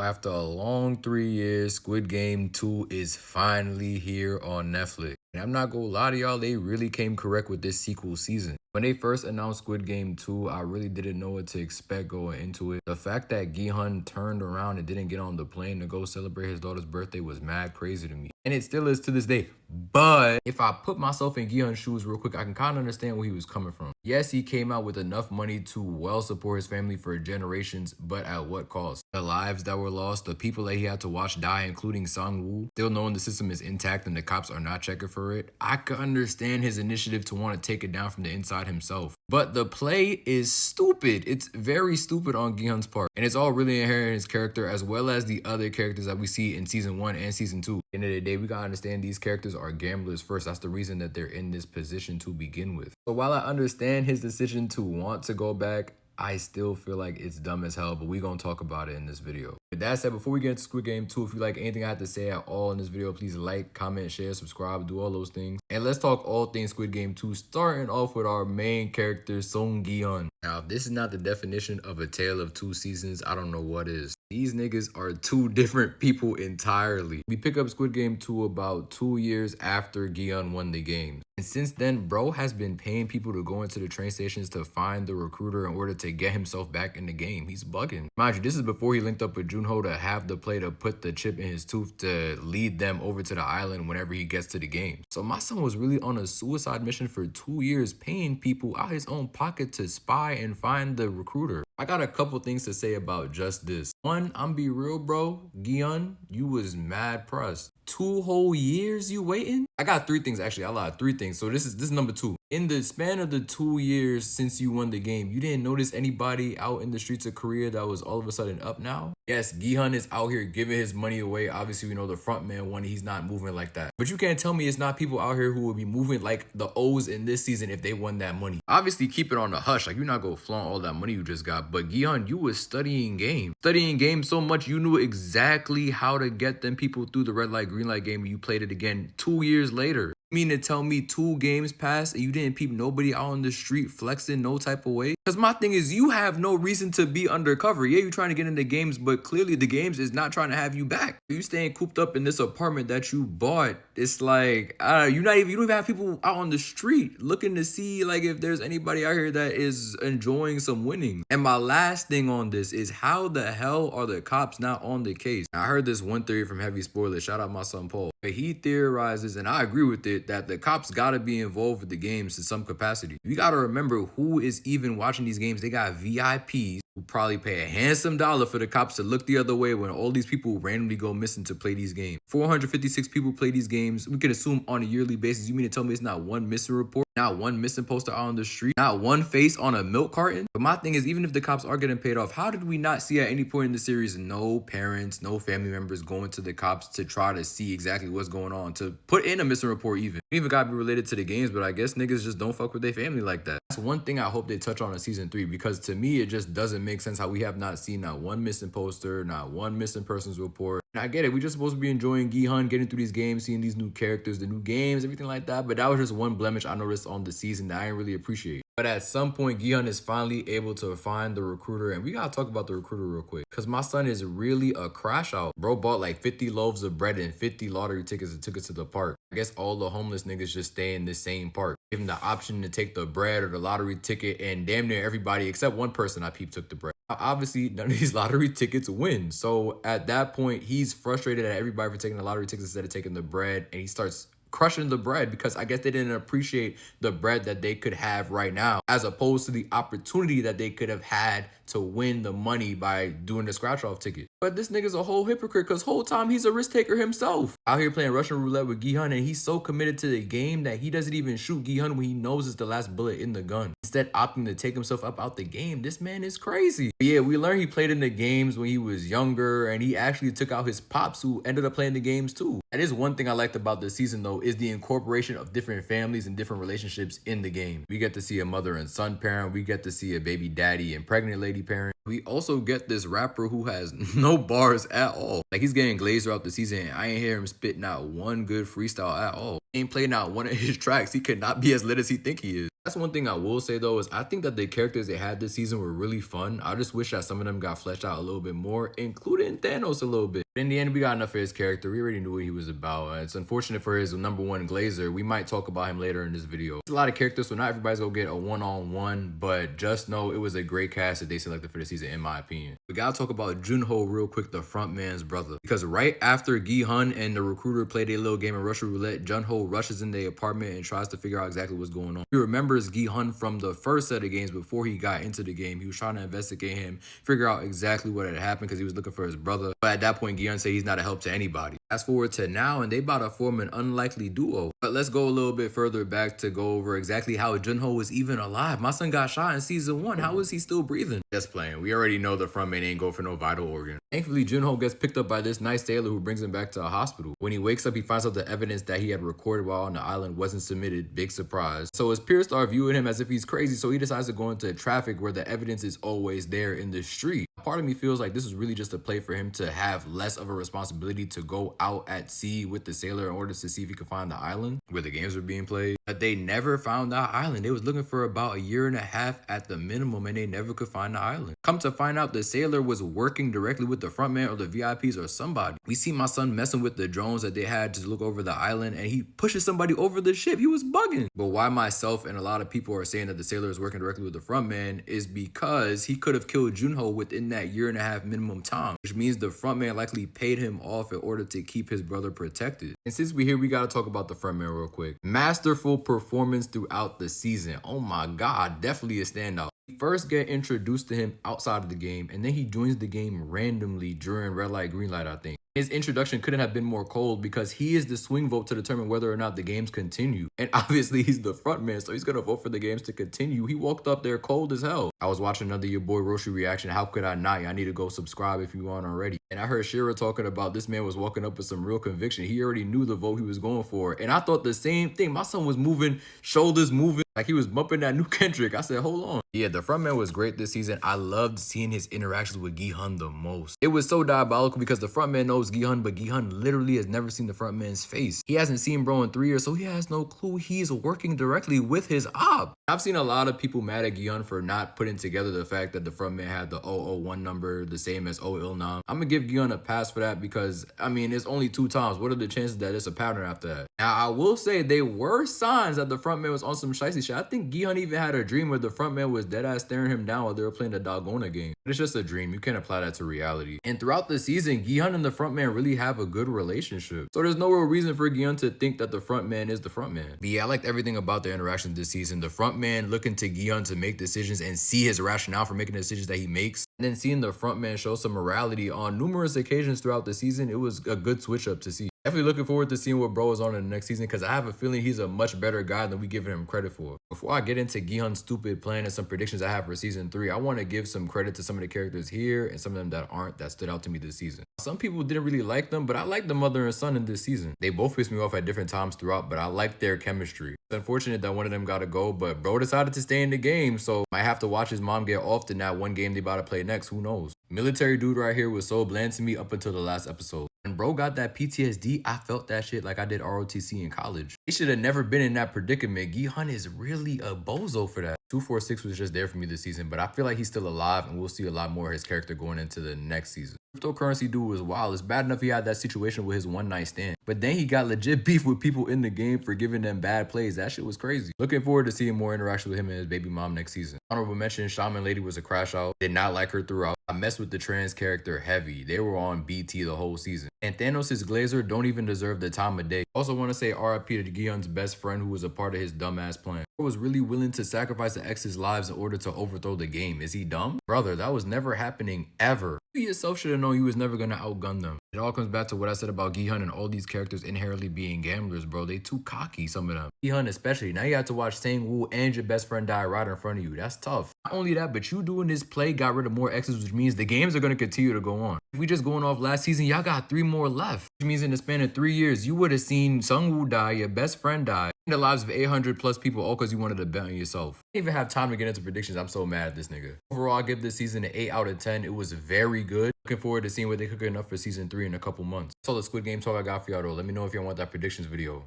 after a long 3 years, Squid Game 2 is finally here on Netflix. And I'm not gonna lie to y'all, they really came correct with this sequel season. When they first announced Squid Game 2, I really didn't know what to expect going into it. The fact that Gi-Hun turned around and didn't get on the plane to go celebrate his daughter's birthday was mad crazy to me. And it still is to this day. But if I put myself in Gi-Hun's shoes real quick, I can kind of understand where he was coming from. Yes, he came out with enough money to well support his family for generations, but at what cost? The lives that were lost, the people that he had to watch die, including Sang-woo, still knowing the system is intact and the cops are not checking for it. I could understand his initiative to want to take it down from the inside himself. But the play is stupid. It's very stupid on Gi-Hun's part. And it's all really inherent in his character as well as the other characters that we see in season 1 and season 2. At the end of the day, we gotta understand these characters are gamblers first. That's the reason that they're in this position to begin with. So while I understand his decision to want to go back, I still feel like it's dumb as hell, but we gonna talk about it in this video. With that said, before we get into Squid Game 2, if you like anything I have to say at all in this video, please like, comment, share, subscribe, do all those things. And let's talk all things Squid Game 2, starting off with our main character, Song Gi-Hun. Now, if this is not the definition of a tale of two seasons, I don't know what is. These niggas are two different people entirely. We pick up Squid Game 2 about 2 years after Gi-Hun won the game. And since then, bro has been paying people to go into the train stations to find the recruiter in order to get himself back in the game. He's bugging. Mind you, this is before he linked up with Junho to have the play to put the chip in his tooth to lead them over to the island whenever he gets to the game. So my son was really on a suicide mission for 2 years, paying people out his own pocket to spy and find the recruiter. I got a couple things to say about just this. One, I'm be real, bro. Gi-Hun, you was mad pressed. 2 whole years you waiting? I got 3 things, actually. I lied. 3 things. So this is number 2. In the span of the 2 years since you won the game, you didn't notice anybody out in the streets of Korea that was all of a sudden up now? Yes, Gi-Hun is out here giving his money away. Obviously, we know the front man won. He's not moving like that. But you can't tell me it's not people out here who would be moving like the O's in this season if they won that money. Obviously, keep it on the hush. Like, you're not going to flaunt all that money you just got. But Gi-Hun, you was studying game. Studying game so much, you knew exactly how to get them people through the red light, green light game. And you played it again 2 years later. You mean to tell me 2 games passed and you didn't peep nobody out on the street flexing no type of way? Because my thing is, you have no reason to be undercover. Yeah, you're trying to get into games, but clearly the games is not trying to have you back. You staying cooped up in this apartment that you bought. It's like, you don't even have people out on the street looking to see like if there's anybody out here that is enjoying some winning. And my last thing on this is, how the hell are the cops not on the case? I heard this one theory from Heavy Spoiler. Shout out my son Paul. But he theorizes, and I agree with it, that the cops gotta be involved with the games in some capacity. You gotta remember who is even watching these games. They got VIPs who probably pay a handsome dollar for the cops to look the other way when all these people randomly go missing to play these games. 456 people play these games. We can assume on a yearly basis. You mean to tell me it's not one missing report? Not one missing poster out on the street? Not one face on a milk carton? But my thing is, even if the cops are getting paid off, how did we not see at any point in the series no parents, no family members going to the cops to try to see exactly what's going on, to put in a missing report even? It even gotta be related to the games, but I guess niggas just don't fuck with their family like that. That's one thing I hope they touch on in season 3, because to me, it just doesn't make sense how we have not seen not one missing poster, not one missing persons report. And I get it, we just supposed to be enjoying Gi-Hun, getting through these games, seeing these new characters, the new games, everything like that. But that was just one blemish I noticed on the season that I didn't really appreciate. But at some point, Gi-Hun is finally able to find the recruiter. And we gotta talk about the recruiter real quick, because my son is really a crash out. Bro bought like 50 loaves of bread and 50 lottery tickets and took it to the park. I guess all the homeless niggas just stay in this same park. Give him the option to take the bread or the lottery ticket, and damn near everybody except one person I peeped took the bread. Obviously, none of these lottery tickets win. So at that point, he's frustrated at everybody for taking the lottery tickets instead of taking the bread, and he starts crushing the bread because I guess they didn't appreciate the bread that they could have right now, as opposed to the opportunity that they could have had to win the money by doing the scratch off ticket. But this nigga's a whole hypocrite, because whole time he's a risk taker himself. Out here playing Russian roulette with Gi-Hun, and he's so committed to the game that he doesn't even shoot Gi-Hun when he knows it's the last bullet in the gun, instead opting to take himself up out the game. This man is crazy. But yeah, we learned he played in the games when he was younger, and he actually took out his pops who ended up playing the games too. That is one thing I liked about this season though, is the incorporation of different families and different relationships in the game. We get to see a mother and son parent. We get to see a baby daddy and pregnant lady parent. We also get this rapper who has no bars at all. Like, he's getting glazed throughout the season, and I ain't hear him spit not one good freestyle at all. Ain't playing out one of his tracks. He could not be as lit as he think he is. That's one thing I will say though, is I think that the characters they had this season were really fun. I just wish that some of them got fleshed out a little bit more, including Thanos a little bit. But in the end, we got enough of his character. We already knew what he was about. It's unfortunate for his number one Glazer. We might talk about him later in this video. There's a lot of characters, so not everybody's gonna get a one-on-one, but just know it was a great cast that they selected for the season, in my opinion. We gotta talk about Gi-Hun real quick, the front man's brother. Because right after Gi-Hun and the recruiter played a little game of Russian roulette, Gi-Hun rushes in the apartment and tries to figure out exactly what's going on. He remembers Gi-Hun from the first set of games before he got into the game. He was trying to investigate him, figure out exactly what had happened because he was looking for his brother. But at that point, Gi-Hun said he's not a help to anybody. Fast forward to now, and they about to form an unlikely duo. But let's go a little bit further back to go over exactly how Gi-Hun was even alive. My son got shot in season 1. How is he still breathing? Just playing. We already know the front man ain't go for no vital organ. Thankfully, Gi-Hun gets picked up by this nice sailor who brings him back to a hospital. When he wakes up, he finds out the evidence that he had recorded while on the island wasn't submitted. Big surprise. So his peers start viewing him as if he's crazy, so he decides to go into traffic where the evidence is always there in the street. Part of me feels like this is really just a play for him to have less of a responsibility to go out at sea with the sailor in order to see if he could find the island where the games were being played. But they never found that island. They was looking for about a year and a half at the minimum, and they never could find the island. Come to find out, the sailor was working directly with the front man or the VIPs or somebody. We see my son messing with the drones that they had to look over the island, and he pushes somebody over the ship. He was bugging. But why myself and a lot of people are saying that the sailor is working directly with the front man is because he could have killed Gi-Hun within that year and a half minimum time, which means the front man likely paid him off in order to keep his brother protected. And since we're here, we got to talk about the front man real quick. Masterful performance throughout the season. Oh my God, definitely a standout. We first get introduced to him outside of the game, and then he joins the game randomly during red light, green light, I think. His introduction couldn't have been more cold because he is the swing vote to determine whether or not the games continue. And obviously he's the front man, so he's gonna vote for the games to continue. He walked up there cold as hell. I was watching another Your Boy Roshi reaction. How could I not? I need to go subscribe if you aren't already. And I heard Shira talking about this man was walking up with some real conviction. He already knew the vote he was going for. And I thought the same thing. My son was moving, shoulders moving, like he was bumping that new Kendrick. I said, hold on. Yeah, the front man was great this season. I loved seeing his interactions with Gi-Hun the most. It was so diabolical because the front man knows Gi-Hun, but Gi-Hun literally has never seen the front man's face. He hasn't seen bro in 3 years, so he has no clue he's working directly with his op. I've seen a lot of people mad at Gi-Hun for not putting together the fact that the front man had the 001 number, the same as 009. I'm gonna give Gi-Hun a pass for that because, I mean, it's only 2 times. What are the chances that it's a pattern after that? Now, I will say there were signs that the front man was on some shicey shit. I think Gi-Hun even had a dream where the front man was deadass staring him down while they were playing the Dalgona game. But it's just a dream. You can't apply that to reality. And throughout the season, Gi-Hun and the front man really have a good relationship. So there's no real reason for Gi-Hun to think that the front man is the front man. But yeah, I liked everything about their interactions this season. The front man looking to Gi-Hun to make decisions and see his rationale for making the decisions that he makes. And then seeing the front man show some morality on numerous occasions throughout the season, it was a good switch up to see. Definitely looking forward to seeing what bro is on in the next season because I have a feeling he's a much better guy than we give him credit for. Before I get into Gi-Hun's stupid plan and some predictions I have for season 3, I want to give some credit to some of the characters here and some of them that aren't, that stood out to me this season. Some people didn't really like them, but I like the mother and son in this season. They both pissed me off at different times throughout, but I like their chemistry. It's unfortunate that one of them got to go, but bro decided to stay in the game, so might have to watch his mom get off in that one game they about to play next. Who knows? Military dude right here was so bland to me up until the last episode. When bro got that PTSD, I felt that shit like I did ROTC in college. He should have never been in that predicament. Gi-Hun is really a bozo for that. 246 was just there for me this season, but I feel like he's still alive and we'll see a lot more of his character going into the next season. Cryptocurrency dude was wild. It's bad enough he had that situation with his one night stand, but then he got legit beef with people in the game for giving them bad plays. That shit was crazy. Looking forward to seeing more interaction with him and his baby mom next season. Honorable mention, Shaman Lady was a crash out. Did not like her throughout. I messed with the trans character heavy. They were on BT the whole season. And Thanos' Glazer don't even deserve the time of day. Also want to say RIP to Gi-Hun's best friend who was a part of his dumbass plan. He was really willing to sacrifice the ex's lives in order to overthrow the game. Is he dumb? Brother, that was never happening ever. You yourself should have known you was never going to outgun them. It all comes back to what I said about Gi-Hun and all these characters inherently being gamblers, bro. They too cocky, some of them. Gi-Hun especially. Now you have to watch Sang-Woo and your best friend die right in front of you. That's tough. Not only that, but you doing this play got rid of more exes, which means the games are going to continue to go on. If we just going off last season, y'all got 3 more left. Which means in the span of 3 years, you would have seen Sang-Woo die, your best friend die, and the lives of 800 plus people all because you wanted to bet on yourself. I didn't even have time to get into predictions. I'm so mad at this nigga. Overall, I give this season an 8 out of 10. It was very good. Looking forward to seeing what they cook enough for season 3 in a couple months. That's all the Squid Game talk I got for y'all though. Let me know if y'all want that predictions video.